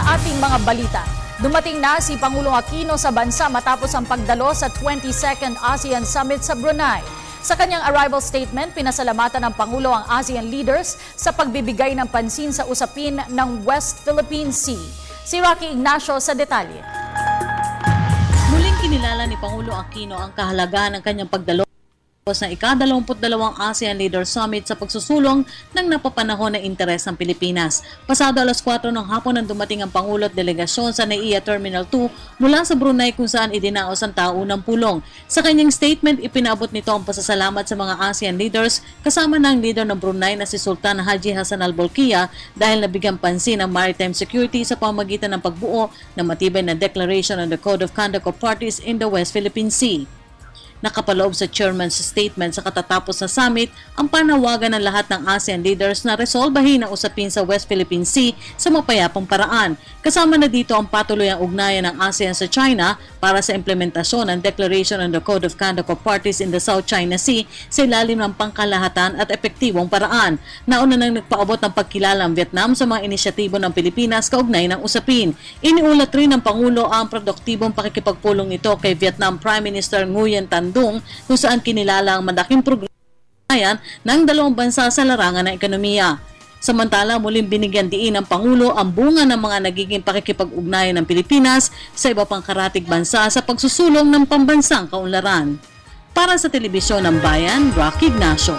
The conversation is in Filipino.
sa ating mga balita. Dumating na si Pangulong Aquino sa bansa matapos ang pagdalo sa 22nd ASEAN Summit sa Brunei. Sa kanyang arrival statement, pinasalamatan ng Pangulo ang ASEAN leaders sa pagbibigay ng pansin sa usapin ng West Philippine Sea. Si Rocky Ignacio sa detalye. Muling kinilala ni Pangulo Aquino ang kahalagahan ng kanyang pagdalo sa ika-22 ASEAN Leaders Summit sa pagsusulong ng napapanahon na interes ng Pilipinas. Pasado alas 4 ng hapon nang dumating ang Pangulo at delegasyon sa NAIA Terminal 2 mula sa Brunei kung saan idinaos ang taunang pulong. Sa kanyang statement, ipinabot nito ang pasasalamat sa mga ASEAN leaders kasama ng leader ng Brunei na si Sultan Haji Hassan al-Bolkiah dahil nabigyan pansin ang maritime security sa pamamagitan ng pagbuo ng matibay na Declaration on the Code of Conduct of Parties in the West Philippine Sea. Nakapaloob sa chairman's statement sa katatapos na summit ang panawagan ng lahat ng ASEAN leaders na resolbahin ang usapin sa West Philippine Sea sa mapayapang paraan. Kasama na dito ang patuloy ang ugnayan ng ASEAN sa China para sa implementasyon ng Declaration on the Code of Conduct of Parties in the South China Sea sa ilalim ng pangkalahatan at epektibong paraan. Nauna nang nagpaabot ng pagkilala ang Vietnam sa mga inisyatibo ng Pilipinas kaugnay ng usapin. Iniulat rin ng Pangulo ang produktibong pakikipagpulong nito kay Vietnam Prime Minister Nguyen Tan Dung kung saan kinilala ang malaking progreso ng dalawang bansa sa larangan ng ekonomiya. Samantala, muling binigyan diin ng Pangulo ang bunga ng mga nagiging pakikipag-ugnayan ng Pilipinas sa iba pang karatig bansa sa pagsusulong ng pambansang kaunlaran. Para sa Telebisyon ng Bayan, Rocky Ignacio.